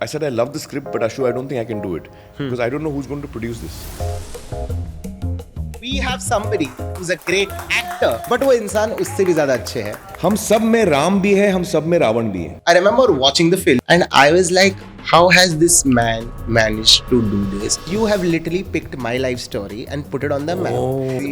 I said I love the script, but Ashu, I don't think I can do it because I don't know who's going to produce this. We have somebody who's a great actor, but वो इंसान उससे भी ज़्यादा अच्छे हैं. हम सब में राम भी है, हम सब में रावण भी है. I remember watching the film and I was like, how has this man managed to do this? You have literally picked my life story and put it on the map.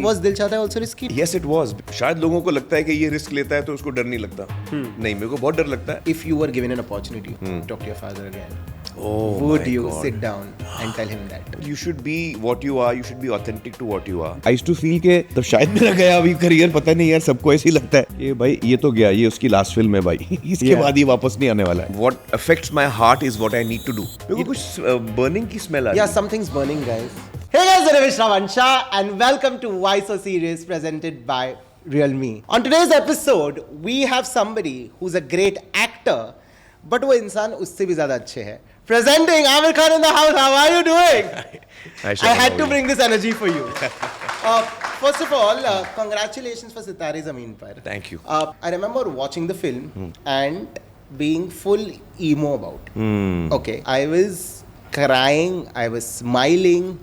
Was दिल चाहता है also risky? Yes, it was. शायद लोगों को लगता है कि ये रिस्क लेता है तो उसको डर नहीं लगता. नहीं, मेरे को बहुत डर लगता है. If you were given an opportunity to talk to your father again, Oh would my you God. sit down and tell him that? You should be what you are. You should be authentic to what you are. I used to feel के तब शायद मेरा गया अभी career पता नहीं यार सबको ऐसे ही लगता है कि भाई ये तो गया ये उसकी लास्ट फिल्म है भाई इसके बाद ये वापस नहीं आने वाला है. What affects my heart is what I need to do. मेरे को कुछ burning की smell आ रही है. Yeah, something's burning, guys. Hey guys, I'm Shravan Shah and welcome to Why So Serious presented by Real Me. On today's episode, we have somebody who's a great actor, but वो इंसान उससे भी ज़्यादा अच्छे हैं. Presenting Aamir Khan in the house. How are you doing? I had to bring this energy for you. First of all, congratulations for Sitare Zameen Par. Thank you. I remember watching the film and being full emo about it. Okay, I was crying, I was smiling,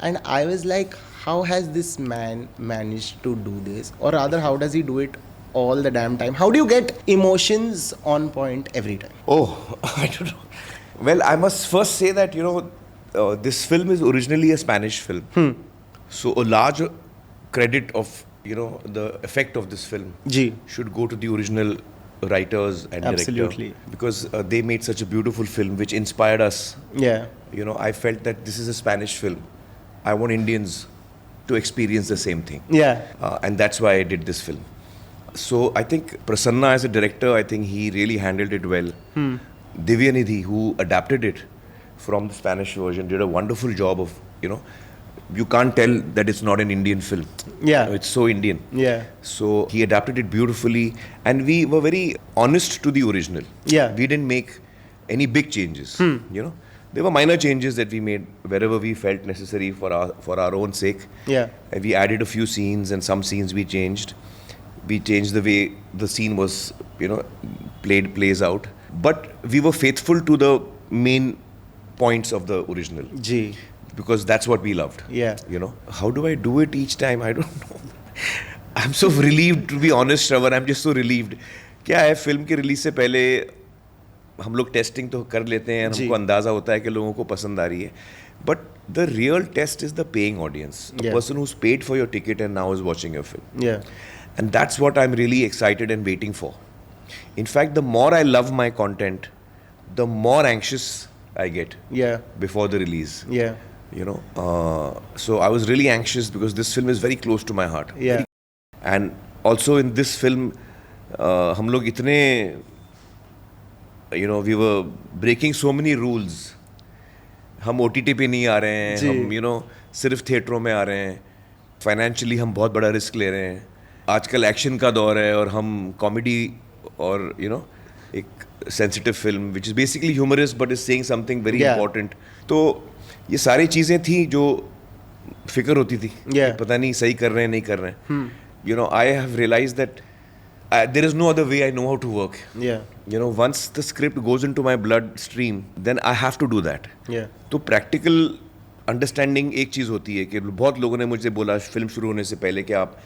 and I was like, how has this man managed to do this? Or rather, how does he do it all the damn time? How do you get emotions on point every time? Oh, I don't know. Well, I must first say that, this film is originally a Spanish film. So a large credit of, the effect of this film should go to the original writers and Absolutely. director. Because they made such a beautiful film which inspired us. Yeah. I felt that this is a Spanish film. I want Indians to experience the same thing. Yeah. And that's why I did this film. So I think Prasanna as a director, I think he really handled it well. Divyanidhi, who adapted it from the Spanish version, did a wonderful job of, you can't tell that it's not an Indian film. Yeah. It's so Indian. Yeah. So he adapted it beautifully and we were very honest to the original. Yeah. We didn't make any big changes, There were minor changes that we made wherever we felt necessary for our own sake. Yeah. And we added a few scenes and some scenes we changed. We changed the way the scene was, plays out. But we were faithful to the main points of the original. G. Because that's what we loved. Yeah. How do I do it each time? I don't know. I'm so relieved, to be honest, Shravan. I'm just so relieved. क्या है film के release से पहले हम लोग testing तो कर लेते हैं हमको अंदाजा होता है कि लोगों को पसंद आ रही है but the real test is the paying audience the person who paid for your ticket and now is watching your film and that's what I am really excited and waiting for in fact, the more I love my content, the more anxious I get before the release. Yeah. So I was really anxious because this film is very close to my heart. Yeah. And also in this film, हम लोग इतने, we were breaking so many rules. हम OTT पे नहीं आ रहे हैं, हम, सिर्फ थिएटरों में आ रहे हैं. Financially हम बहुत बड़ा रिस्क ले रहे हैं. आजकल एक्शन का दौर है और हम कॉमेडी और एक sensitive film which is basically humorous but is saying something very important तो ये सारी चीज़ें थी जो फिक्र होती थी पता नहीं सही कर रहे हैं नहीं कर रहे हैं I have realise that there is no other way I know how to work once the script goes into my blood stream then I have to do that तो प्रैक्टिकल अंडरस्टैंडिंग एक चीज़ होती है कि बहुत लोगों ने मुझे बोला फिल्म शुरू होने से पहले कि आप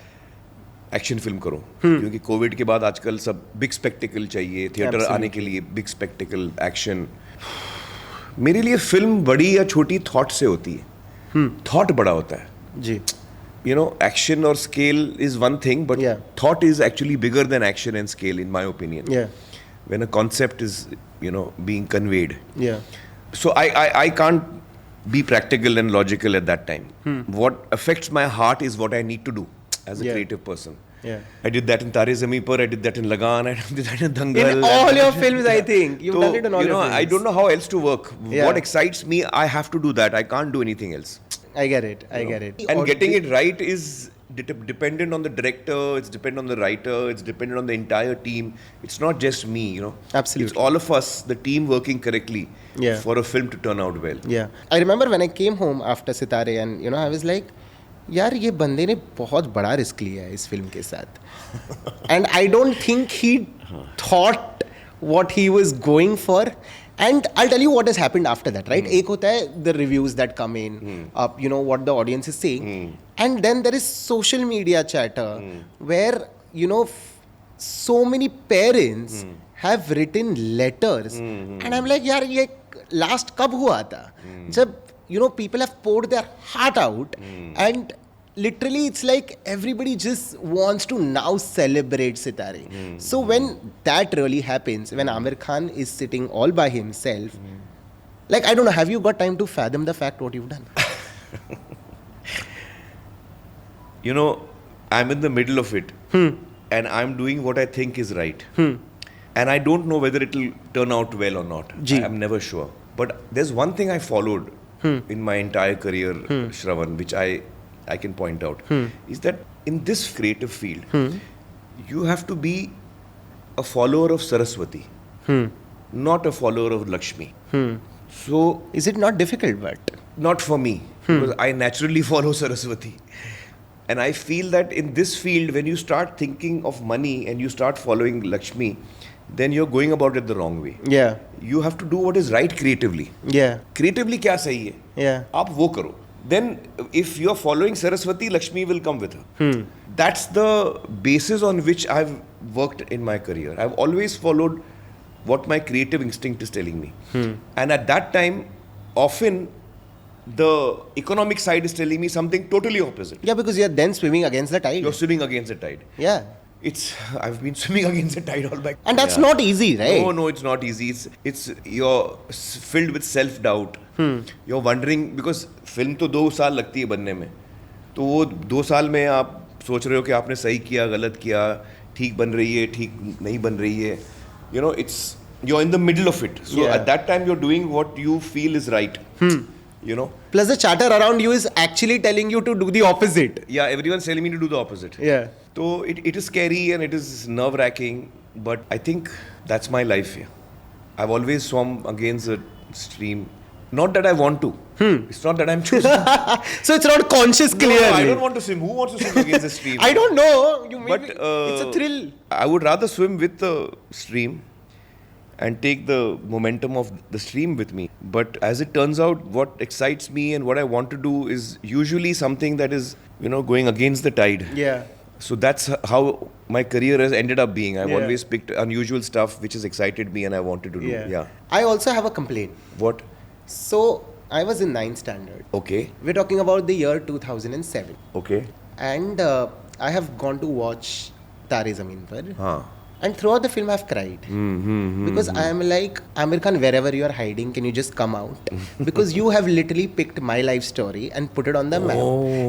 एक्शन फिल्म करो क्योंकि कोविड के बाद आजकल सब बिग स्पेक्टिकल चाहिए थिएटर आने के लिए बिग स्पेक्टिकल एक्शन मेरे लिए फिल्म बड़ी या छोटी थॉट से होती है थॉट बड़ा होता है जी एक्शन और scale is one thing but thought is actually bigger than action and scale in my opinion when a concept is being conveyed so I can't be practical and logical at that time what affects my heart is what I need to do as a creative person. I did that in Tare Zameen Par, I did that in Lagan, I did that in Dangal. In all your films, I think. You've done it in all your films. I don't know how else to work. What excites me, I have to do that. I can't do anything else. I get it. I get it. And getting it right is dependent on the director, it's dependent on the writer, it's dependent on the entire team. It's not just me, Absolutely. It's all of us, the team working correctly for a film to turn out well. Yeah. I remember when I came home after Sitare and, I was like, यार ये बंदे ने बहुत बड़ा risk लिया है इस film के साथ and I don't think he thought what he was going for And I'll tell you what has happened after that, right? एक होता है the reviews that come in, what the audience is saying, and then there is social media chatter where so many parents have written letters, and I'm like, यार ये last कब हुआ था? जब people have poured their heart out, and literally it's like everybody just wants to now celebrate Sitare. So when that really happens, when Aamir Khan is sitting all by himself, like, I don't know, have you got time to fathom the fact what you've done? I'm in the middle of it, and I'm doing what I think is right, and I don't know whether it will turn out well or not. I'm never sure. But there's one thing I followed in my entire career, Shravan, which I can point out, is that in this creative field, you have to be a follower of Saraswati, not a follower of Lakshmi. So, is it not difficult? But not for me, because I naturally follow Saraswati. And I feel that in this field, when you start thinking of money and you start following Lakshmi, then you're going about it the wrong way. Yeah. You have to do what is right creatively. Yeah. Creatively क्या सही है? Yeah. आप वो करो. Then if you're following Saraswati, Lakshmi will come with her. That's the basis on which I've worked in my career. I've always followed what my creative instinct is telling me. And at that time, often the economic side is telling me something totally opposite. Yeah, because you're then swimming against the tide. You're swimming against the tide. Yeah. I've been swimming against the tide all my. And that's not easy, right? No, it's not easy. It's you're filled with self-doubt. You're wondering, because film तो 2 साल लगती है बनने में, तो वो 2 साल में आप सोच रहे हो कि आपने सही किया, गलत किया, ठीक बन रही है, ठीक नहीं बन रही है. You're in the middle of it. So at that time you're doing what you feel is right. Plus the chatter around you is actually telling you to do the opposite. Yeah, everyone's telling me to do the opposite. Yeah. So it is scary and it is nerve-wracking, but I think that's my life here. I've always swum against the stream. Not that I want to. It's not that I'm choosing. So it's not conscious, clearly. No, I don't want to swim. Who wants to swim against the stream? I don't know. It's a thrill. I would rather swim with the stream and take the momentum of the stream with me. But as it turns out, what excites me and what I want to do is usually something that is, going against the tide. Yeah. So that's how my career has ended up being. I've always picked unusual stuff which has excited me and I wanted to do. Yeah. I also have a complaint. What? So I was in 9th standard. Okay. We're talking about the year 2007. Okay. And I have gone to watch Tare Zameen Par. And throughout the film, I've cried. Because I am like, Aamir Khan, wherever you are hiding, can you just come out? Because you have literally picked my life story and put it on the map.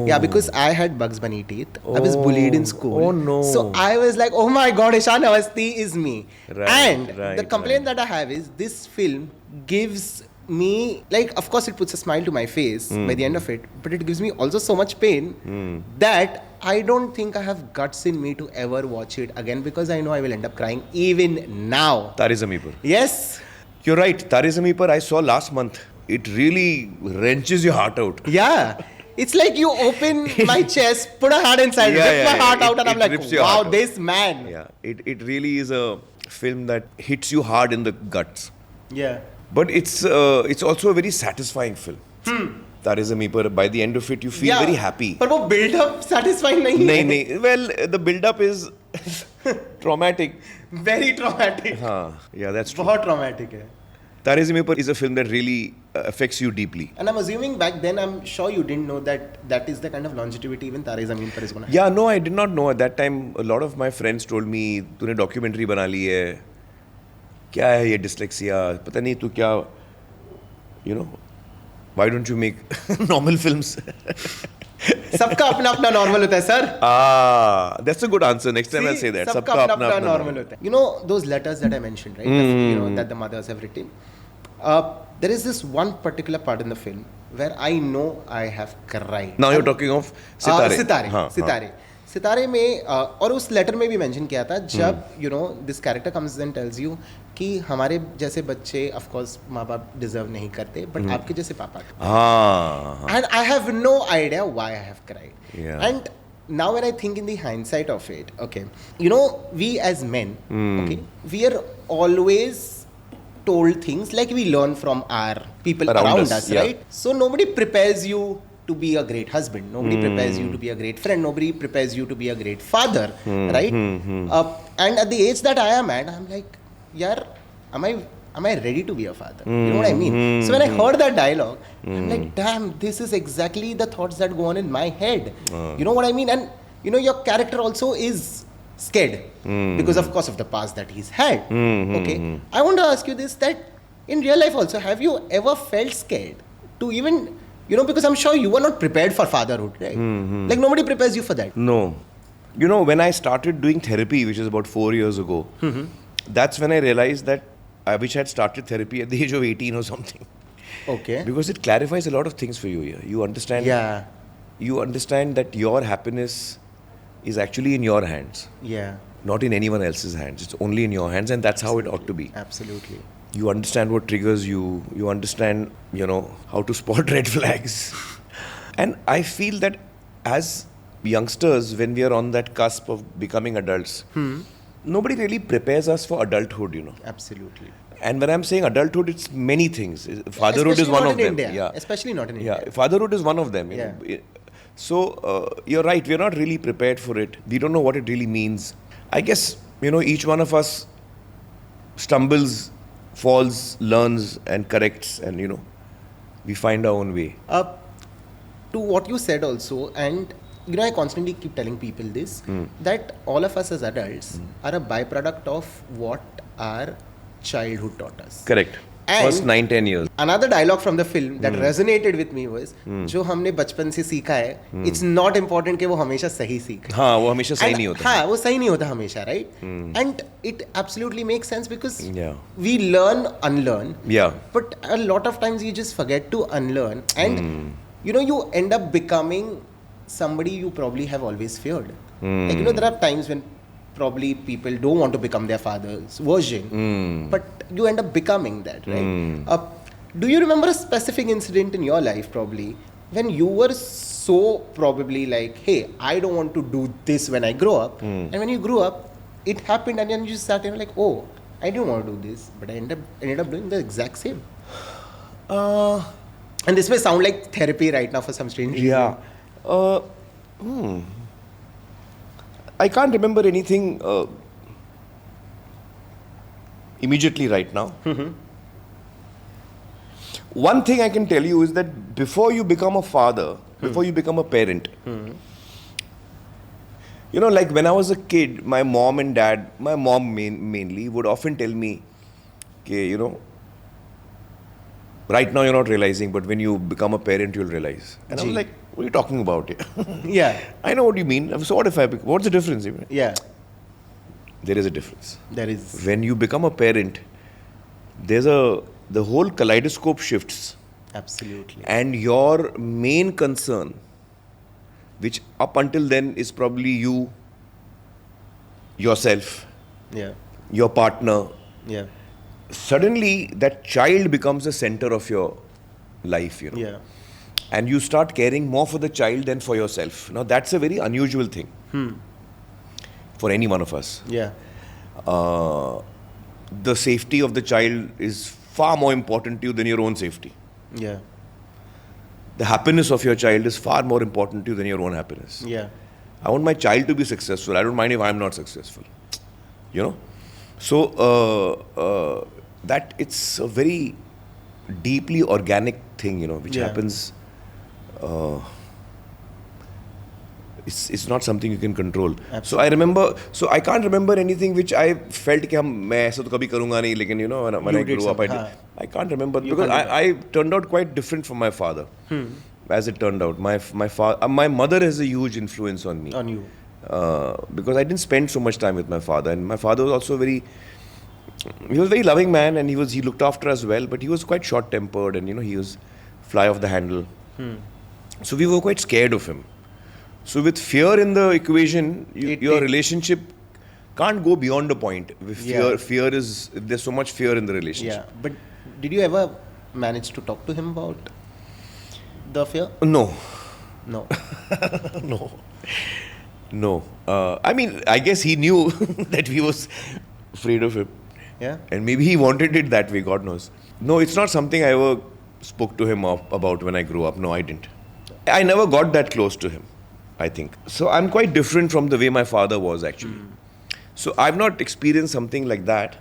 Yeah, because I had Bugs Bunny teeth. I was bullied in school. Oh, no. So I was like, oh my God, Ishan Awasthi is me. The complaint that I have is this film gives me, like, of course it puts a smile to my face by the end of it, but it gives me also so much pain that I don't think I have guts in me to ever watch it again, because I know I will end up crying even now. Tare Zameen Par. Yes. You're right. Tare Zameen Par I saw last month. It really wrenches your heart out. Yeah. It's like you open my chest, put a hand inside, rip my heart out, and I'm like, wow, this man. Yeah. It really is a film that hits you hard in the guts. Yeah. But it's also a very satisfying film. Tare Zameen Par, by the end of it, you feel very happy. But वो build-up satisfying नहीं है. नहीं. Well, the build-up is traumatic. Very traumatic. Yeah, that's true. बहुत traumatic है. Tare Zameen Par is a film that really affects you deeply. And I'm assuming back then, I'm sure you didn't know that is the kind of longevity even Tare Zameen Par is going to have. Yeah, no, I did not know. At that time, a lot of my friends told me, तूने documentary बना ली है. क्या है ये dyslexia? पता नहीं तू क्या, why don't you make normal films? सबका अपना अपना normal होता है, sir. That's a good answer. Next time I'll say that. सबका अपना अपना normal होता है. Those letters that I mentioned, right? That the mothers have written. There is this one particular part in the film where I know I have cried. Now you're talking of Sitare. Sitare. सितारे में और उस letter में भी mention किया था, जब this character comes and tells you कि हमारे जैसे बच्चे ऑफ कोर्स माँ बाप डिजर्व नहीं करते, बट आपके जैसे पापा. And I have no idea why I have cried. And now when I think in the hindsight of it, okay, we as men, okay, we are always told things like we learn from our people around us, yeah. right? So nobody prepares you to be a great husband. Nobody prepares you to be a great friend. Nobody prepares you to be a great father, right? And at the age that I am at, I'm like, yeah, am I ready to be a father? You know what I mean? So when I heard that dialogue, I'm like, damn, this is exactly the thoughts that go on in my head. You know what I mean? And you know, your character also is scared because of course of the past that he's had. Okay, I want to ask you this, that in real life also, have you ever felt scared to even, you know, because I'm sure you were not prepared for fatherhood, right? Like nobody prepares you for that. No. You know, when I started doing therapy, which is about 4 years ago, that's when I realized that I wish I had started therapy at the age of 18 or something. Okay. Because it clarifies a lot of things for you here. You understand. Yeah. You understand that your happiness is actually in your hands, Yeah. not in anyone else's hands. It's only in your hands, and that's how it ought to be. Absolutely. You understand what triggers you. You understand, you know, how to spot red flags. And I feel that as youngsters, when we are on that cusp of becoming adults, nobody really prepares us for adulthood, you know. Absolutely. And when I'm saying adulthood, it's many things. Fatherhood Especially is one not of in them. India. Yeah. Especially not in India. Yeah, fatherhood is one of them. You know. So, you're right, we're not really prepared for it. We don't know what it really means. I guess, you know, each one of us stumbles, falls, learns and corrects, and, you know, we find our own way. To what you said also, and you know, I constantly keep telling people this, that all of us as adults are a byproduct of what our childhood taught us. Correct. And First 9-10 years. Another dialogue from the film that resonated with me was, जो हमने बचपन से सीखा है, it's not important कि वो हमेशा सही सीखे. हाँ, वो हमेशा सही नहीं होता. हाँ, वो सही नहीं होता हमेशा, right? And it absolutely makes sense because Yeah. we learn, unlearn. Yeah. But a lot of times you just forget to unlearn, and you know, you end up becoming somebody you probably have always feared. Like, you know, there are times when probably people don't want to become their father's version, but you end up becoming that, right? Do you remember a specific incident in your life probably when you were so probably like, hey, I don't want to do this when I grow up, and when you grew up, it happened, and then you started like, oh, I didn't want to do this, but I ended up doing the exact same. And this may sound like therapy right now for some strange reason. Yeah. I can't remember anything immediately right now. One thing I can tell you is that before you become a father, before you become a parent, you know, like when I was a kid, my mom and dad, my mom mainly, would often tell me, okay, you know, right now you're not realizing, but when you become a parent, you'll realize. And I was like, what are you talking about here? Yeah. I know what you mean. So what if what's the difference? Yeah. There is a difference. There is. When you become a parent, the whole kaleidoscope shifts. Absolutely. And your main concern, which up until then is probably you, yourself, your partner, suddenly that child becomes the center of your life, you know. Yeah. And you start caring more for the child than for yourself. Now that's a very unusual thing for any one of us. Yeah. The safety of the child is far more important to you than your own safety. Yeah. The happiness of your child is far more important to you than your own happiness. Yeah. I want my child to be successful. I don't mind if I'm not successful. You know? So, that it's a very deeply organic thing, you know, which happens. It's not something you can control. Absolutely. So I can't remember anything which I felt कि मैं ऐसा तो कभी करूँगा नहीं, लेकिन you know when I grew up I can't remember because I turned out quite different from my father. As it turned out, my mother has a huge influence on me. On you. Because I didn't spend so much time with my father, and my father was also he was a very loving man, and he looked after us well, but he was quite short-tempered, and you know, he was fly off the handle. So we were quite scared of him. So with fear in the equation, your relationship can't go beyond a point. If there's so much fear in the relationship. Yeah, but did you ever manage to talk to him about the fear? No. No. No. I mean, I guess he knew that we was afraid of him. Yeah. And maybe he wanted it that way, God knows. No, it's not something I ever spoke to him about when I grew up. No, I didn't. I never got that close to him, I think. So I'm quite different from the way my father was, actually. So I've not experienced something like that.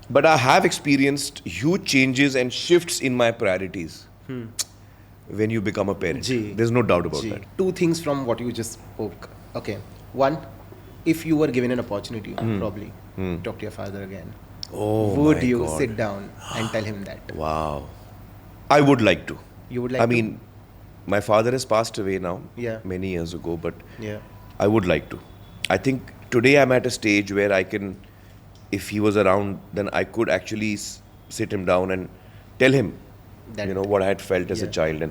But I have experienced huge changes and shifts in my priorities when you become a parent. There's no doubt about that. Two things from what you just spoke. Okay. One, if you were given an opportunity, probably talk to your father again. Oh, would my you God. sit down and tell him that? Wow. I would like to. You would like I to? mean, my father has passed away now, Yeah. many years ago, but Yeah. I would like to. I think today I'm at a stage where I can, if he was around, then I could actually sit him down and tell him, That- what I had felt as a Yeah. child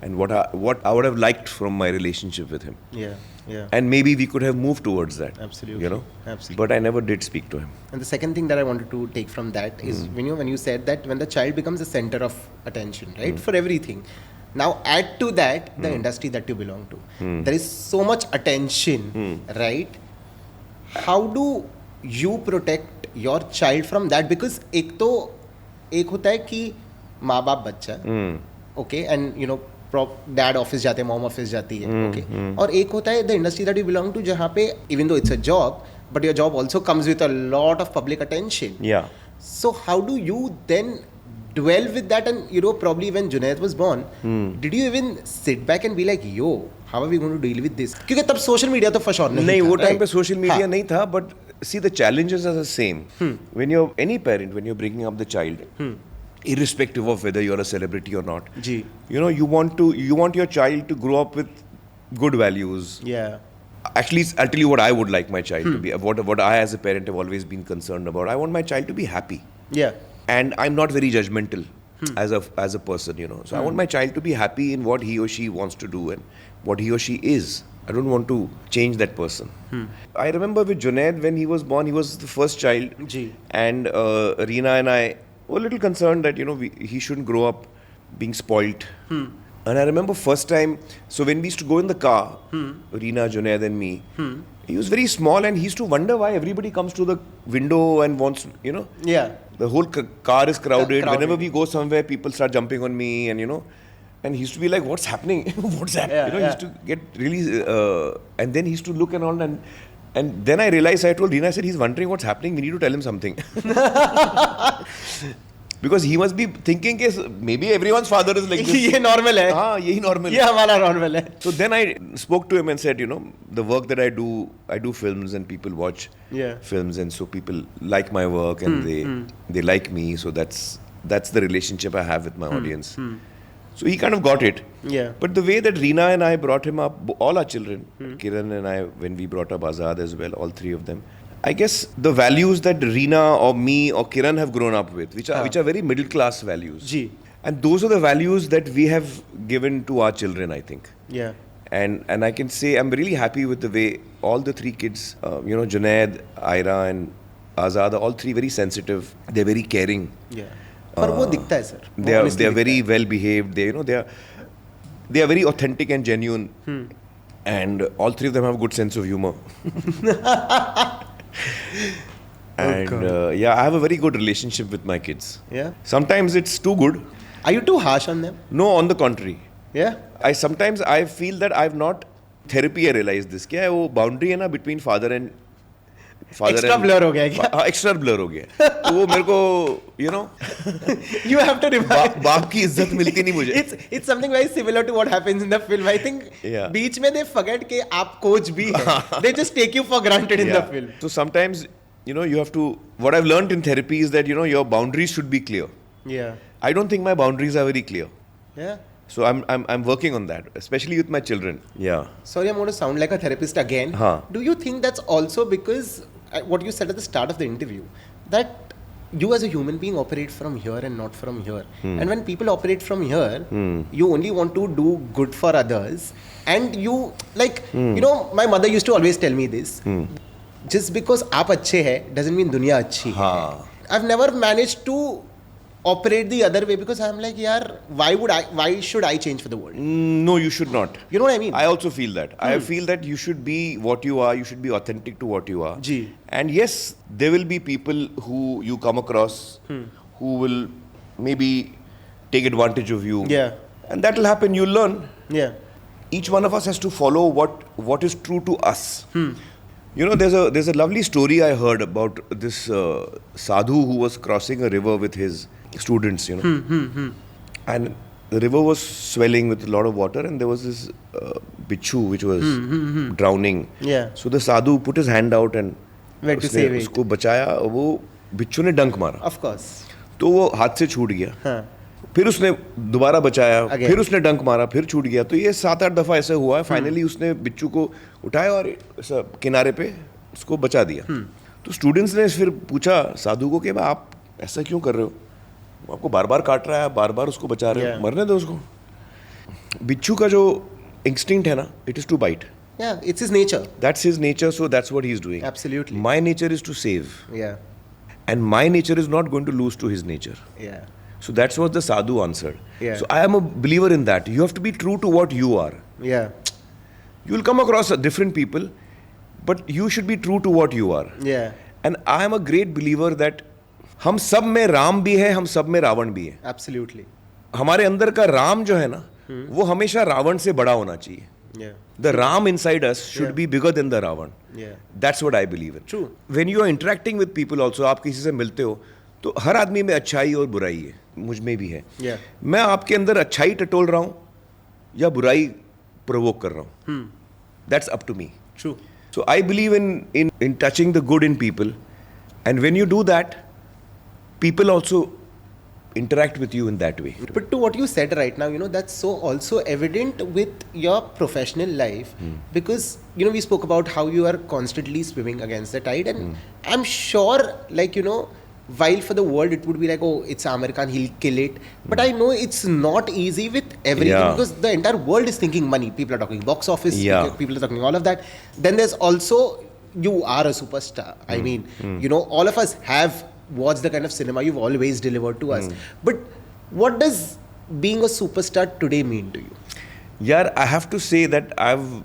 and what I would have liked from my relationship with him. Yeah. Yeah. And maybe we could have moved towards that. Absolutely. Absolutely. But I never did speak to him. And the second thing that I wanted to take from that is when you said that when the child becomes the center of attention, right, for everything. Now add to that the industry that you belong to. There is so much attention, right? How do you protect your child from that? Because एक होता है कि माँ बाप बच्चा, okay, and dad office जाते हैं, mom office जाती है, ओके, और एक होता है the industry that you belong to, जहाँ पे even though it's a job, but your job also comes with a lot of public attention. Yeah. So how do you then dwell with that? And probably when Junaid was born, did you even sit back and be like, yo, how are we going to deal with this? क्योंकि तब social media तो for sure नहीं, वो time पे right? Social media हाँ. नहीं था, but see the challenges are the same. When you're any parent, when you're bringing up the child, irrespective of whether you're a celebrity or not, ji. you want your child to grow up with good values. Yeah. Actually, I'll tell you what I would like my child to be. What I as a parent have always been concerned about. I want my child to be happy. Yeah. And I'm not very judgmental as a person, So I want my child to be happy in what he or she wants to do and what he or she is. I don't want to change that person. I remember with Junaid, when he was born, he was the first child. Ji. And Reena and I were a little concerned that, he shouldn't grow up being spoilt. And I remember first time, so when we used to go in the car, Reena, Junaid and me, he was very small and he used to wonder why everybody comes to the window and wants, Yeah. the whole car is crowded. Crowded. Whenever we go somewhere, people start jumping on me and, and he used to be like, what's happening? What's that? Yeah, He used to get really, and then he used to look and all, and then I realized, I told Reena, I said, he's wondering what's happening. We need to tell him something. Because he must be thinking, maybe everyone's father is like this. ये normal है. हाँ, यही normal ये हमारा normal है. So then I spoke to him and said, the work that I do films and people watch Yeah. films, and so people like my work and they like me. So that's the relationship I have with my audience. So he kind of got it. Yeah. But the way that Reena and I brought him up, all our children, Kiran and I, when we brought up Azad as well, all three of them, I guess the values that Reena or me or Kiran have grown up with, which are very middle class values. Ji. And those are the values that we have given to our children, I think. Yeah. And I can say I'm really happy with the way all the three kids, Junaid, Aira and Azad, are all three very sensitive. They're very caring. Yeah. पर वो दिखता है sir. They are very well behaved. They are very authentic and genuine. And all three of them have a good sense of humor. And I have a very good relationship with my kids. Yeah. Sometimes it's too good. Are you too harsh on them? No, on the contrary. Yeah. Sometimes I feel that I've not therapy. I realized this. क्या है वो boundary है ना between father and Extra blur हो गया है क्या? हाँ, extra blur हो गया. तो वो मेरे को You have to remind. बाप की इज्जत मिलती नहीं मुझे. It's something very similar to what happens in the film. I think बीच में they forget कि आप coach भी हैं. They just take you for granted in the film. So sometimes you have to. What I've learned in therapy is that your boundaries should be clear. Yeah. I don't think my boundaries are very clear. Yeah. So I'm working on that, especially with my children. Yeah. Sorry, I'm going to sound like a therapist again. Huh. Do you think that's also because what you said at the start of the interview, that you as a human being operate from here and not from here? And when people operate from here, you only want to do good for others. And you, my mother used to always tell me this. Just because आप अच्छे हैं doesn't mean दुनिया अच्छी है. I've never managed to operate the other way because I'm like, yaar, why should I change for the world? No, you should not. You know what I mean? I also feel that. I feel that you should be what you are. You should be authentic to what you are. Ji. And yes, there will be people who you come across who will maybe take advantage of you. Yeah. And that will happen. You'll learn. Yeah. Each one of us has to follow what is true to us. You know, there's a lovely story I heard about this sadhu who was crossing a river with his students, you know. And the river was swelling with a lot of water and there was this bichu which was drowning. Yeah. So the sadhu put his hand out and Went to save it. उसको बचाया. वो बिच्छू ने डंक मारा. Of course. तो वो हाथ से छूट गया. हाँ. फिर उसने दोबारा बचाया. Again. फिर उसने डंक मारा. फिर छूट गया. तो ये 7-8 दफा ऐसे हुआ है. फाइनली उसने बिच्छू को उठाया और ऐसा किनारे पे उसको बचा दिया. तो स्टूडेंट्स ने फिर पूछा साधु को कि आप ऐसा क्यों कर रहे हो? वो आपको बार बार काट रहा है, बार बार उसको बचा रहे हो. मरने दो उसको. बिच्छू का जो इंस्टिंक्ट है ना, it is to bite. Yeah, it's his nature. That's his nature, so that's what he's doing. Absolutely. My nature is to save. Yeah. And my nature is not going to lose to his nature. Yeah. So that's what the sadhu answered. Yeah. So I am a believer in that. You have to be true to what you are. Yeah. You will come across different people, but you should be true to what you are. Yeah. And I am a great believer that हम सब में राम भी है, हम सब में रावण भी है. Absolutely. हमारे अंदर का राम जो है ना, वो हमेशा रावण से बड़ा होना चाहिए. Yeah. The Ram inside us should be bigger than the Ravan. Yeah. That's what I believe in. True. When you are interacting with people also, आप किसी से मिलते हो, तो हर आदमी में अच्छाई और बुराई है. मुझ में भी है. Yeah. मैं आपके अंदर अच्छाई टटोल रहा हूँ या बुराई प्रोवोक कर रहा हूँ. That's up to me. True. So I believe in touching the good in people, and when you do that, people also interact with you in that way. But to what you said right now, that's so also evident with your professional life because, we spoke about how you are constantly swimming against the tide and I'm sure, while for the world it would be like, oh, it's Aamir Khan, he'll kill it. But I know it's not easy with everything because the entire world is thinking money. People are talking box office, people are talking all of that. Then there's also, you are a superstar. I mean, all of us have watched the kind of cinema you've always delivered to us. But what does being a superstar today mean to you? Yeah, I have to say that I've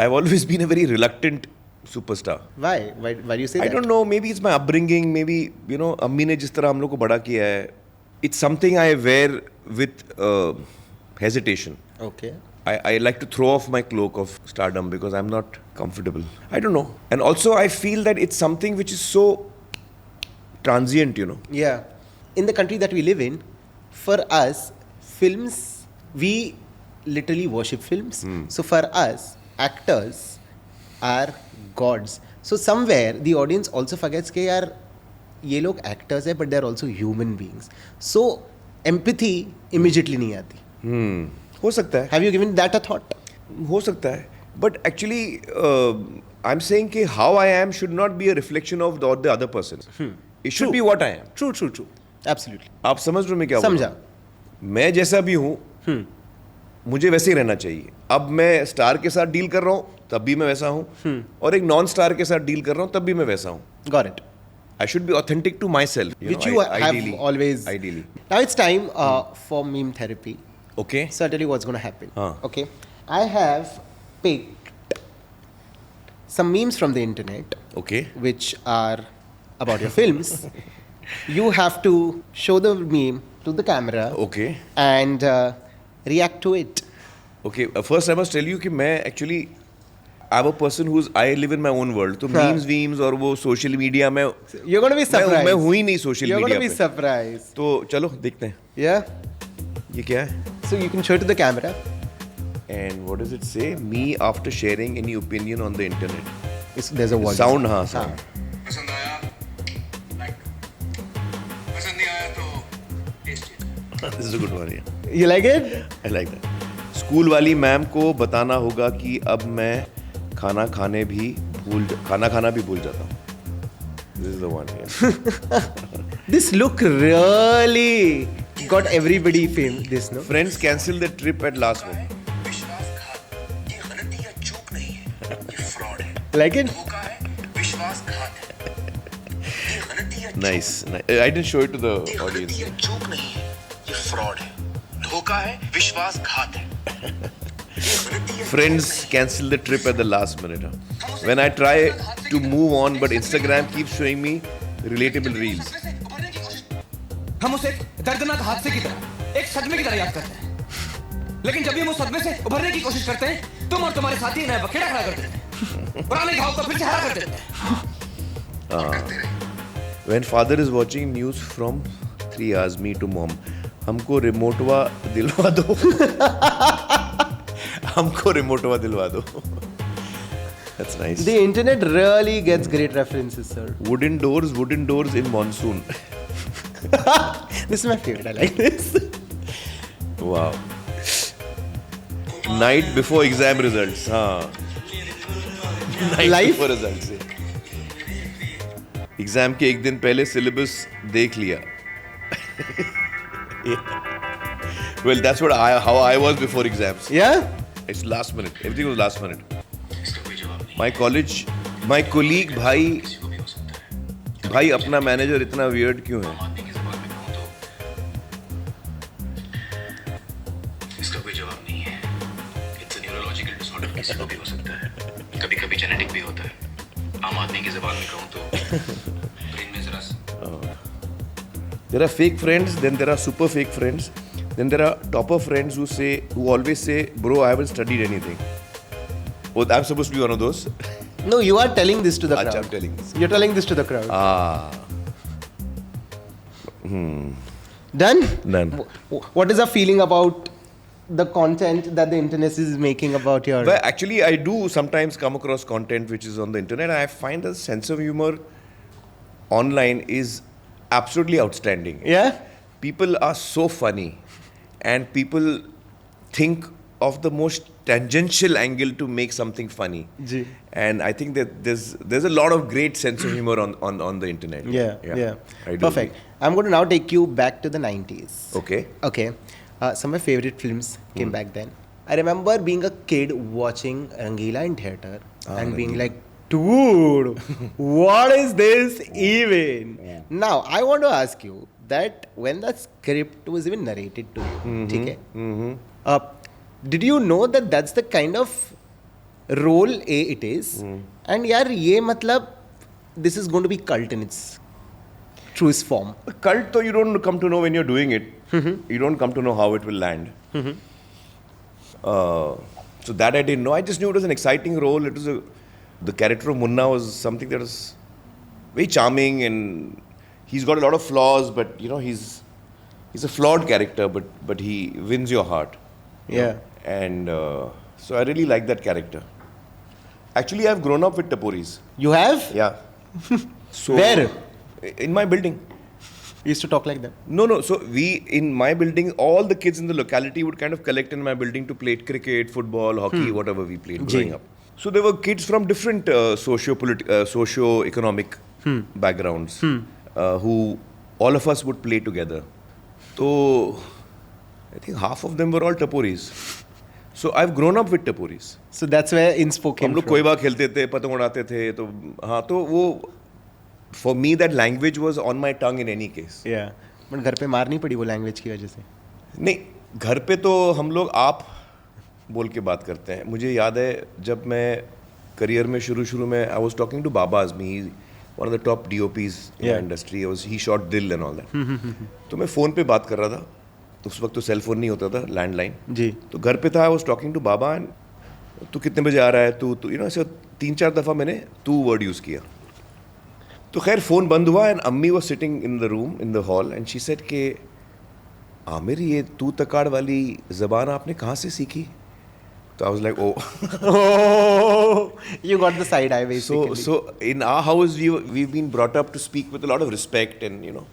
always been a very reluctant superstar. Why? Why do you say that? I don't know. Maybe it's my upbringing. Maybe, अम्मी ने जिस तरह हम लोग को बड़ा किया है. It's something I wear with hesitation. Okay. I like to throw off my cloak of stardom because I'm not comfortable. I don't know. And also I feel that it's something which is so transient, Yeah. In the country that we live in, for us, films, we literally worship films. So for us, actors are gods. So somewhere the audience also forgets कि यार ये लोग actors हैं, but they're also human beings. So empathy immediately नहीं आती. हो सकता है. Have you given that a thought? हो सकता है. But actually, I'm saying कि how I am should not be a reflection of the other person. It should be what I am. True. Absolutely. आप समझ रहे हो मैं क्या बोल रहा हूँ? समझा. मैं जैसा भी हूँ, मुझे वैसे ही रहना चाहिए. अब मैं स्टार के साथ डील कर रहा हूँ, तब भी मैं वैसा हूँ. और एक नॉन स्टार के साथ डील कर रहा हूँ, तब भी मैं वैसा हूँ. Got it. I should be authentic to myself. Which you have always. Ideally. Now it's time for meme therapy. Okay. So I'll tell you what's going to happen. Huh. Okay. I have picked some memes from the internet. Okay. Which are about your films. You have to show the meme to the camera. Okay. And react to it. Okay. First, I must tell you कि मैं actually I'm a person I live in my own world. तो memes और वो social media में You're going to be surprised. मैं हूँ ही नहीं social media पे. You're going to be surprised. तो चलो देखते हैं. Yeah. ये क्या है? So you can show it to the camera. And what does it say? Me after sharing any opinion on the internet. There's a word. Sound, हाँ. Sound. पसंद आया like पसंद नहीं आया तो tasty. This is a good one. Yeah. You like it? I like that. School वाली ma'am को बताना होगा कि अब मैं खाना खाना भी भूल जाता हूँ. This is the one. Yeah. This look really got everybody famous. This no. Friends cancel the trip at last minute. विश्वासघात ये गलती या चूक नहीं है, ये fraud है. Like it? धोखा है, विश्वासघात है. ये गलती या Nice. I didn't show it to the ये गलती audience. या चूक नहीं है, ये फ्रॉड है, धोखा है, विश्वासघात है। ये गलती या Friends cancel the trip at the last minute. Huh? When I try to move on, but Instagram keeps showing me relatable reels. हम उसे दर्दनाक हादसे की तरह, एक सदमे की तरह याद करते हैं। लेकिन जब भी हम उस सदमे से उभरने की कोशिश करते हैं, तुम और तुम्हारे साथी नया बखेड़ा खड़ा कर देते हैं। पुराने घाव को फिर से हरा कर देते हैं। When father is watching news from 3 hours, me to mom, हमको रिमोटवा दिलवा दो. हमको रिमोटवा दिलवा दो. That's nice. The internet really gets great references, sir. Wooden doors in monsoon. This is my favorite. I like this. Wow. Night before exam results. हाँ. Night Life? before results. Exam के एक दिन पहले सिलेबस देख लिया. Well, that's how I was before exams. Yeah? It's last minute. Everything was last minute. इसका कोई जवाब नहीं, My colleague, किसी को भी हो सकता है। भाई अपना मैनेजर इतना weird क्यों है? आदमी की ज़बान में कहूँ तो इसका कोई जवाब नहीं है। It's a neurological disorder, किसी को भी हो सकता है। कभी-कभी जेनेटिक भी होता है। आम आदमी की ज़बान में कहूँ तो ब्रेन में जरा There are fake friends, then there are super fake friends, then there are topper friends who always say, bro, I haven't studied anything. Oh, I'm supposed to be one of those. No, you are telling this to the crowd. I'm telling this. You're telling this to the crowd. Done? Done. What is the feeling about the content that the internet is making about your... But actually, I do sometimes come across content which is on the internet. I find the sense of humor online is absolutely outstanding. Yeah? People are so funny, and people think of the most tangential angle to make something funny. Ji. And I think that there's a lot of great sense of humor on the internet. Yeah. I do Perfect. I'm going to now take you back to the 90s. Okay. Okay. Some of my favorite films came back then. I remember being a kid watching Rangila in theater and being like, dude, what is this even? Yeah. Now, I want to ask you that when the script was even narrated to you, okay, did you know that that's the kind of role it is? And yaar, ye matlab, this is going to be cult in its truest form. A cult, though, you don't come to know when you're doing it. You don't come to know how it will land. So that I didn't know. I just knew it was an exciting role. It was the character of Munna was something that was very charming, and he's got a lot of flaws, but you know he's a flawed character, but he wins your heart. You Yeah. know? And so I really like that character. Actually, I've grown up with Taporis. You have? Yeah. So Where? In my building. You used to talk like that? No. So in my building, all the kids in the locality would kind of collect in my building to play cricket, football, hockey, whatever we played growing up. So there were kids from different socio-economic backgrounds who all of us would play together. So I think half of them were all Taporis. So I've grown up with Taporis. So that's where inspo came हम लोग from. कोई बार खेलते थे, पतंग उड़ाते थे, तो हाँ तो वो for me that language was on my tongue in any case. Yeah. But घर पे मार नहीं पड़ी वो लैंग्वेज की वजह से. नहीं, घर पे तो हम लोग आप बोल के बात करते हैं. मुझे याद है जब मैं करियर में शुरू में I was talking to Baba Azmi, one of the top DOPs in the industry. He shot Dil and all that. तो मैं फ़ोन पे बात कर रहा था. तो उस वक्त तो सेल फोन नहीं होता था, लैंडलाइन. जी. तो घर पे था, I was talking to Baba and तू कितने बजे आ रहा है, तू you know ऐसे 3-4 दफ़ा मैंने तू वर्ड यूज़ किया. तो खैर फ़ोन बंद हुआ एंड अम्मी was sitting in the room in the hall and she said कि आमिर ये तू तकाड़ वाली ज़बान आपने कहाँ से सीखी? So I was like, oh. Oh, you got the side eye basically. So in our house, we've been brought up to speak with a lot of respect, and you know,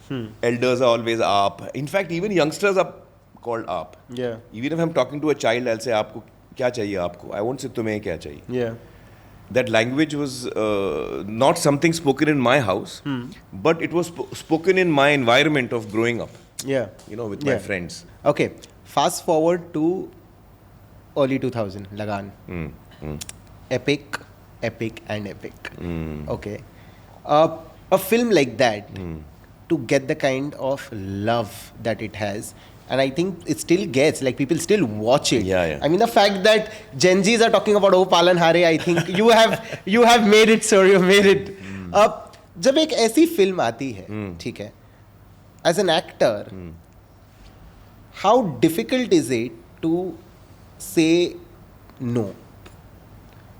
elders are always aap. In fact, even youngsters are called aap. Yeah. Even if I'm talking to a child, I'll say aapko kya chahiye aapko. I won't say tumhe kya chahiye. Yeah. That language was not something spoken in my house, but it was spoken in my environment of growing up. Yeah. You know, with my friends. Okay. Fast forward to early 2000, Lagan. Epic, and epic. Okay. A film like that, to get the kind of love that it has. And I think it still gets, like, people still watch it. Yeah, yeah. I mean, the fact that Gen Zs are talking about Oh Palan Hare, I think you have made it, sir. You made it. जब एक ऐसी film आती है, ठीक है, as an actor, how difficult is it to say no?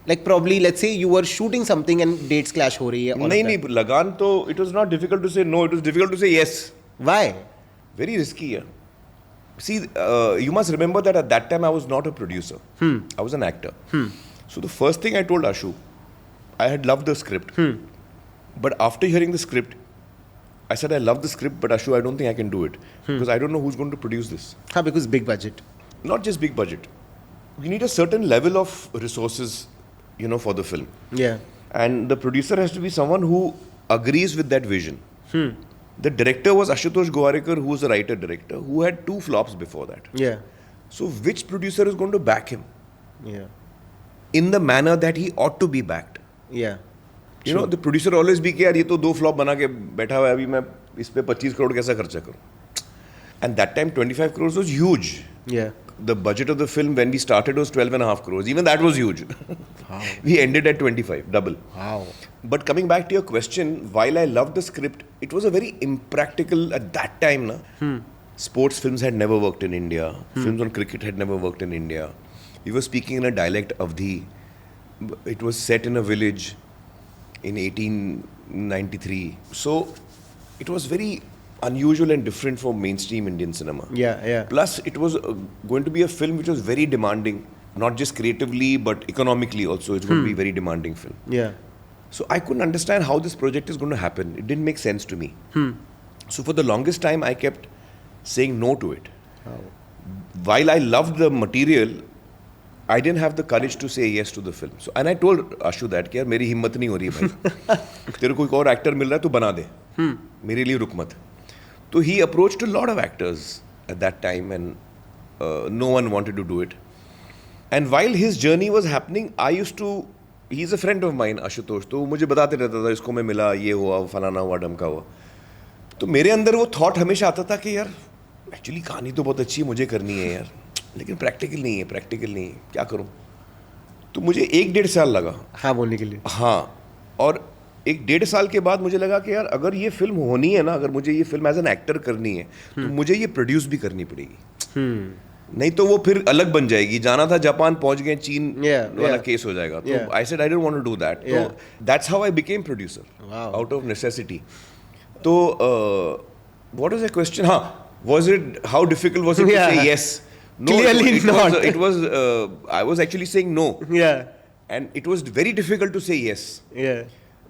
Like, probably, let's say you were shooting something and dates clash हो रही है. नहीं, लगान तो it was not difficult to say no, it was difficult to say yes. Why? Very risky, yeah. See, you must remember that at that time I was not a producer. I was an actor. So the first thing I told Ashu, I had loved the script. But after hearing the script, I said, I love the script, but Ashu, I don't think I can do it. Because I don't know who's going to produce this. Because big budget. Not just big budget. You need a certain level of resources, for the film. Yeah. And the producer has to be someone who agrees with that vision. The director was Ashutosh Gowarikar, who was a writer-director, who had 2 flops before that. Yeah. So which producer is going to back him? Yeah. In the manner that he ought to be backed. Yeah. The producer always be कि यार ये तो 2 flop बना के बैठा हुआ है, अभी मैं इस पे 25 crore कैसा खर्चा करूँ? And that time 25 crores was huge. Yeah. The budget of the film when we started was 12.5 crores. Even that was huge. Wow. We ended at 25, double. Wow. But coming back to your question, while I loved the script, it was a very impractical at that time. Sports films had never worked in India. Films on cricket had never worked in India. We were speaking in a dialect Avdi. It was set in a village in 1893. So it was very unusual and different for mainstream Indian cinema. Yeah, yeah. Plus, it was going to be a film which was very demanding, not just creatively, but economically also. It's going to be a very demanding film. Yeah. So I couldn't understand how this project is going to happen. It didn't make sense to me. So for the longest time, I kept saying no to it. While I loved the material, I didn't have the courage to say yes to the film. So, and I told Ashu that, कि यार मेरी हिम्मत नहीं हो रही है भाई. तेरे को कोई और एक्टर मिल रहा है तो बना दे. मेरे लिए रुक मत. So he approached a lot of actors at that time and no one wanted to do it. And while his journey was happening, he's a friend of mine, Ashutosh, तो मुझे बताते रहता था इसको मैं मिला, ये हुआ, फलाना हुआ, ढमका हुआ. तो मेरे अंदर वो थॉट हमेशा आता था कि यार एक्चुअली कहानी तो बहुत अच्छी है, मुझे करनी है यार, लेकिन प्रैक्टिकल नहीं है, क्या करूँ? तो मुझे 1-1.5 साल लगा हाँ बोलने के लिए. हाँ, और 1-1.5 साल के बाद मुझे लगा कि यार अगर ये फिल्म होनी है ना, अगर मुझे ये फिल्म एज एन एक्टर करनी है तो मुझे ये प्रोड्यूस भी करनी पड़ेगी. नहीं तो वो फिर अलग बन जाएगी. जाना था जापान, पहुंच गए चीन वाला केस हो जाएगा. तो I said I don't want to do that. तो that's how I became producer out of necessity. तो व्हाट वाज द क्वेश्चन? हाँ, was it how difficult was it to say yes? No, Clearly not. It was I was actually saying no. Yeah. And it was very difficult to say yes. Yeah.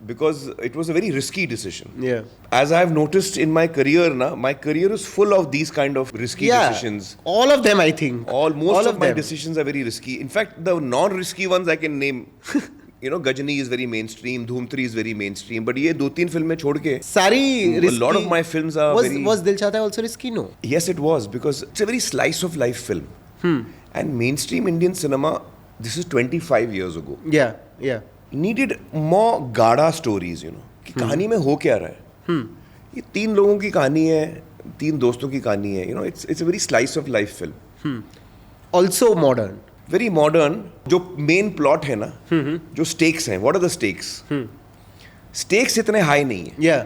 Because it was a very risky decision. Yeah. As I have noticed in my career now, my career is full of these kind of risky decisions. All of them, I think. Most of my decisions are very risky. In fact, the non-risky ones I can name. Gajani is very mainstream, Dhoom 3 is very mainstream, but ये 2-3 फिल्में छोड़ के सारी risky. A lot of my films are Was Dil Chahta Hai also risky? No. Yes, it was, because it's a very slice of life film. And mainstream Indian cinema, this is 25 years ago. Yeah, yeah. Needed more gaada stories, कि कहानी में हो क्या रहा है. ये 3 लोगों की कहानी है, 3 दोस्तों की कहानी है. It's a very slice of life film. Also modern. Very modern. जो मेन प्लॉट है ना, जो स्टेक्स हैं, what are the stakes? Stakes इतने हाई नहीं है. Yeah.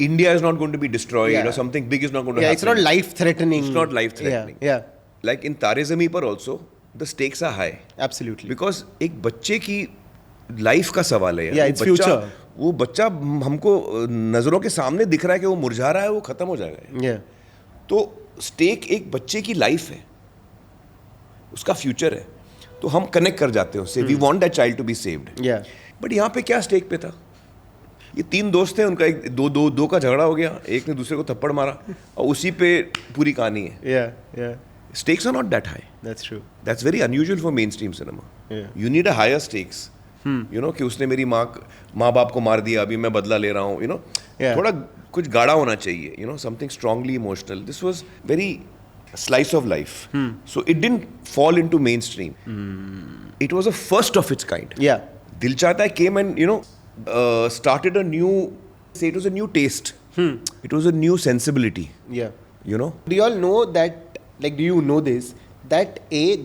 India is not going to be destroyed, or something big is not going to happen. It's not life threatening. It's not life threatening. Yeah. Like in तारे ज़मीं पर also, the stakes are high. Absolutely. Because एक बच्चे की life का सवाल है यार. Yeah, it's future. वो बच्चा हमको नजरों के सामने दिख रहा है कि वो मुरझा रहा है, वो खत्म हो जाएगा. Yeah. तो स्टेक एक बच्चे की लाइफ है, उसका फ्यूचर है. तो हम कनेक्ट कर जाते हैं उससे. We want that child to be saved. But यहाँ पे क्या स्टेक पे था? ये 3 दोस्त थे, उनका एक दो का झगड़ा हो गया, एक ने दूसरे को थप्पड़ मारा, और उसी पे पूरी कहानी है. Stakes are not that high. That's true. That's very unusual for mainstream cinema. You need a higher stakes. कि उसने मेरी माँ बाप को मार दिया, अभी मैं बदला ले रहा हूँ. थोड़ा कुछ गाढ़ा होना चाहिए. Something strongly emotional. This was very slice of life. So it didn't fall into mainstream. It was a first of its kind. Yeah. Dil Chahta Hai came and started a new, say it was a new taste. It was a new sensibility, Yeah. you know. Do you all know that, like, do you know this, that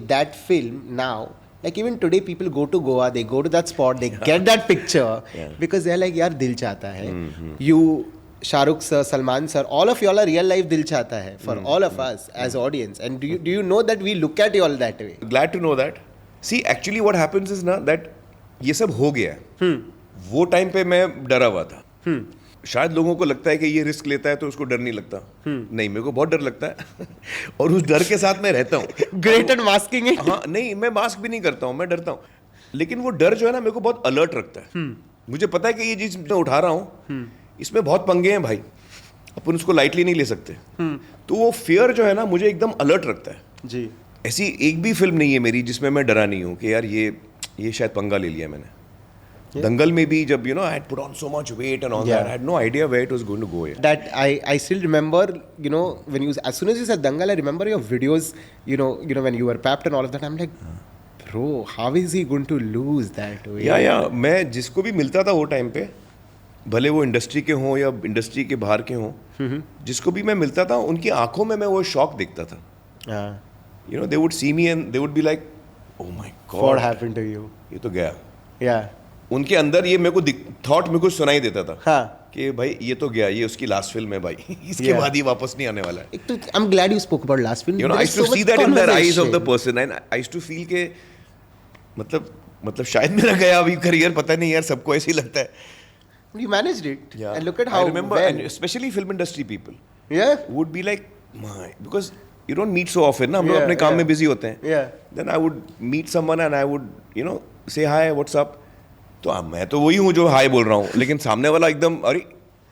that film now, like even today people go to Goa, they go to that spot, they get that picture because they're like, yaar, dil chahta hai. You, Shahrukh sir, Salman sir, all of y'all are real life dil chahta hai for all of us as audience. And do you know that we look at y'all that way? Glad to know that. See, actually what happens is ना that ये सब हो गया है. वो time पे मैं डरा हुआ था. शायद लोगों को लगता है कि ये रिस्क लेता है तो उसको डर नहीं लगता. नहीं, मेरे को बहुत डर लगता है. और उस डर के साथ मैं रहता हूँ. Great at masking it. हाँ, नहीं, मैं मास्क भी नहीं करता हूँ, मैं डरता हूँ. लेकिन वो डर जो है ना मेरे को बहुत अलर्ट रखता है. मुझे पता है कि ये चीज मैं उठा रहा हूँ, इसमें बहुत पंगे हैं भाई, अपन उसको लाइटली नहीं ले सकते. तो वो फियर जो है ना मुझे एकदम अलर्ट रखता है. जी. ऐसी एक भी फिल्म नहीं है मेरी जिसमें मैं डरा नहीं हूँ कि यार ये शायद पंगा ले लिया मैंने. दंगल में भी जब आई had put on so much weight and all that, I had no idea where it was going to go. That I still remember, when you, as soon as you said Dangal, I remember your videos, when you were papped and all of that. I'm like, bro, how is he going to lose that way? Yeah. मैं जिसको भी मिलता था वो time पे, भले वो industry के हों या इंडस्ट्री के बाहर के हों, जिसको भी मैं मिलता था उनकी आंखों में मैं वो शॉक देखता था. They would see me and they would be like, oh my God, what happened to you? ये तो गया. Yeah. उनके अंदर ये मेरे को थॉट मेरे को सुनाई देता था. हाँ. कि भाई ये तो गया, ये उसकी लास्ट फिल्म है भाई. इसके बाद ये वापस नहीं आने वाला है. I'm glad you spoke about last film. I used to see that in the eyes of the person and I used to feel के मतलब शायद मेरा गया अभी करियर, पता नहीं यार, सबको ऐसे ही लगता है. You managed it. Yeah. And look at how I remember, well. and especially film industry people. Yeah. Would be like, because you don't meet so often ना, हम लोग अपने काम में busy होते हैं. Yeah. Then I would meet someone and I would say hi, what's up. तो मैं तो वही हूँ जो हाय बोल रहा हूँ, लेकिन सामने वाला एकदम, अरे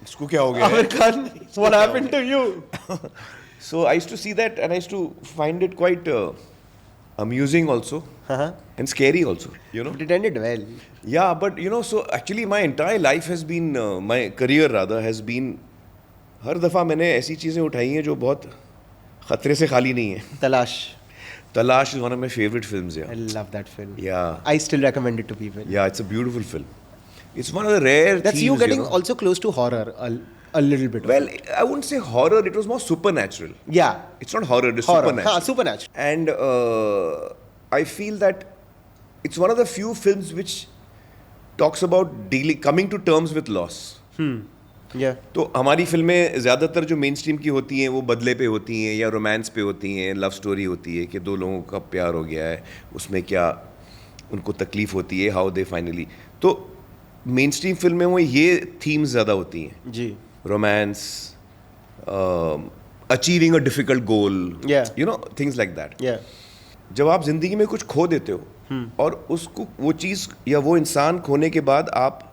इसको क्या हो गया? Aamir Khan, what happened to you? So I used to see that and I used to find it quite amusing also and scary also. But it ended well. Yeah, but so actually my entire life has been, my career rather has been, हर दफ़ा मैंने ऐसी चीज़ें उठाई हैं जो बहुत खतरे से खाली नहीं है. Talash is one of my favorite films. Yeah, I love that film. Yeah, I still recommend it to people. yeah, it's a beautiful film. It's one of the rare. That's themes, you getting also close to horror a little bit. Well, I wouldn't say horror. It was more supernatural. Yeah. It's not horror. It's Horror. supernatural. Supernatural. And I feel that it's one of the few films which talks about coming to terms with loss. Yeah. तो हमारी फिल्में ज़्यादातर जो main stream की होती हैं वो बदले पे होती हैं या रोमांस पे होती हैं, लव स्टोरी होती है कि दो लोगों का प्यार हो गया है, उसमें क्या उनको तकलीफ़ होती है, हाउ दे फाइनली. तो मेन स्ट्रीम फिल्में वो ये थीम्स ज़्यादा होती हैं. जी. Romance, achieving a difficult goal, things like that. जब आप ज़िंदगी में कुछ खो देते हो और उसको वो चीज़ या वो इंसान खोने के बाद आप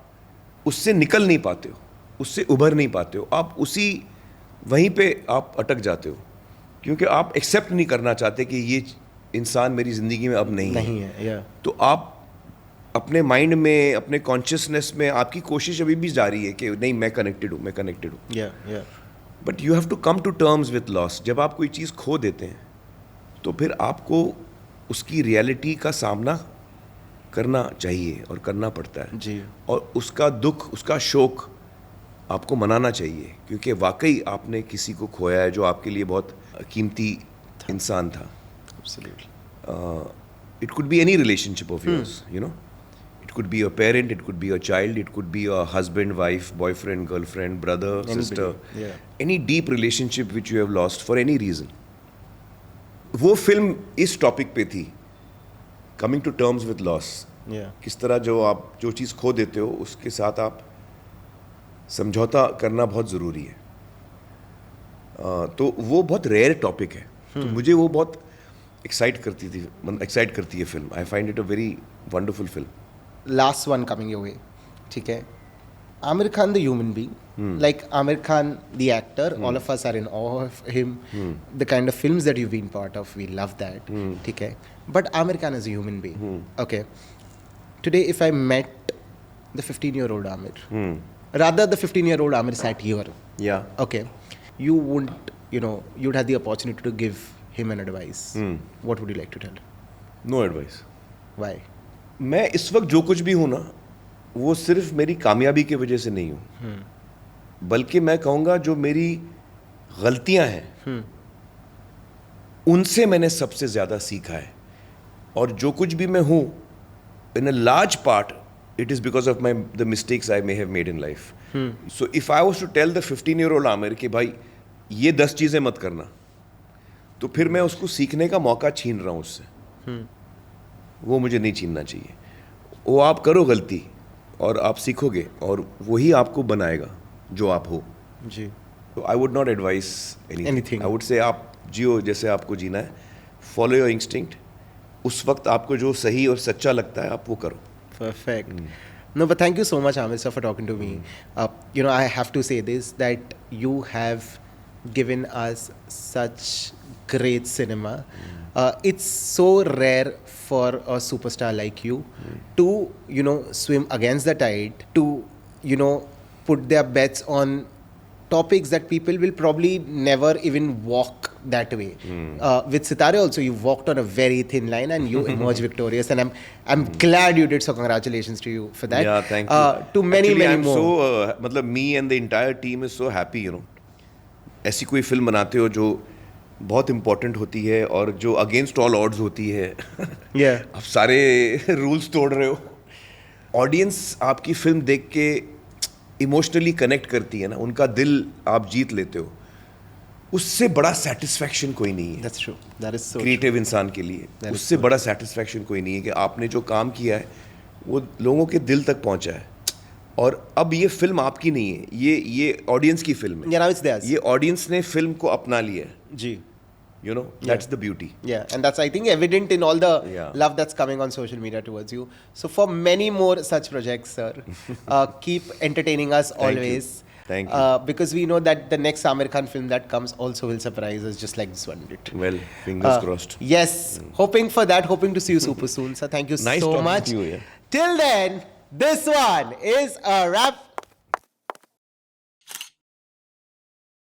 उससे निकल नहीं पाते हो, उससे उभर नहीं पाते हो, आप वहीं पे आप अटक जाते हो क्योंकि आप एक्सेप्ट नहीं करना चाहते कि ये इंसान मेरी ज़िंदगी में अब नहीं है. तो आप अपने माइंड में, अपने कॉन्शियसनेस में आपकी कोशिश अभी भी जारी है कि नहीं, मैं कनेक्टेड हूँ. But you have to come to terms with loss. जब आप कोई चीज़ खो देते हैं तो फिर आपको उसकी रियलिटी का सामना करना चाहिए और करना पड़ता है जी. और उसका दुख, उसका शोक आपको मनाना चाहिए क्योंकि वाकई आपने किसी को खोया है जो आपके लिए बहुत कीमती इंसान था. It could be any relationship of yours, It could be a parent, it could be a child, it could be a husband, wife, boyfriend, girlfriend, brother, sister. Yeah. Any deep relationship which you have lost for any reason. वो film इस topic पे थी, coming to terms with loss. किस तरह जो चीज़ खो देते हो उसके साथ आप समझौता करना बहुत ज़रूरी है. तो वो बहुत रेयर टॉपिक है. तो मुझे वो बहुत एक्साइट करती है film. I find it a very wonderful film. Last one coming your way. ठीक है. Aamir Khan, the human being, like Aamir Khan, the actor, all of us are in awe of him. The kind of films that you've been part of, we love that. Okay. But Aamir Khan is a human being. Okay. Today, if I met the 15-year-old Aamir, rather the 15-year-old Aamir sat here. Yeah. Okay. You wouldn't, you'd have the opportunity to give him an advice. What would you like to tell? No advice. Why? मैं इस वक्त जो कुछ भी हूँ ना, वो सिर्फ मेरी कामयाबी की वजह से नहीं हूँ. बल्कि मैं कहूँगा जो मेरी गलतियाँ हैं उनसे मैंने सबसे ज़्यादा सीखा है. और जो कुछ भी मैं हूँ, in a large part, it is because of the mistakes I may have made in life. So if I was to tell the 15-year-old Aamir कि भाई ये 10 चीज़ें मत करना, तो फिर मैं उसको सीखने का मौका छीन रहा हूँ उससे. वो मुझे नहीं छीनना चाहिए. वो आप करो गलती और आप सीखोगे और वही आपको बनाएगा जो आप हो. जी. So I would not advise anything. I would say आप जियो जैसे आपको जीना है. Follow your instinct. उस वक्त आपको जो सही और सच्चा लगता है आप वो करो. Perfect. No, but thank you so much, Aamir sir, for talking to me. You know, I have to say this, that you have given us such great cinema. It's so rare for a superstar like you to, you know, swim against the tide, to, you know, put their bets on topics that people will probably never even walk that way. With Sitare also, you walked on a very thin line and you emerged victorious, and I'm glad you did, so congratulations to you for that. Yeah, thank you. To many Actually, many I'm more. So मतलब me and the entire team is so happy, you know. ऐसी कोई film बनाते हो जो बहुत important होती है और जो अगेंस्ट ऑल ऑड्स होती है. Yeah. आप सारे रूल्स तोड़ रहे हो. ऑडियंस आपकी फिल्म देख के इमोशनली कनेक्ट करती है ना, उनका दिल आप जीत लेते हो. उससे बड़ा सेटिस्फैक्शन कोई नहीं है. That's true. That is so creative इंसान के लिए उससे बड़ा सेटिस्फैक्शन कोई नहीं है कि आपने जो काम किया है वो लोगों के दिल तक पहुंचा है. और अब ये फिल्म आपकी नहीं है, ये ऑडियंस की फिल्म है. Yeah, now it's theirs. ये ऑडियंस ने फिल्म को अपना लिया है. जी. You know, that's the beauty. Yeah, and that's, I think, evident in all the Yeah. love that's coming on social media towards you. So for many more such projects, sir, keep entertaining us Thank you. always. Thank you. Because we know that the next Aamir Khan film that comes also will surprise us, just like this one did. Well, fingers crossed. Yes, hoping for that. Hoping to see you super soon, sir. Thank you Nice so talking much. to you, yeah. Till then, this one is a wrap.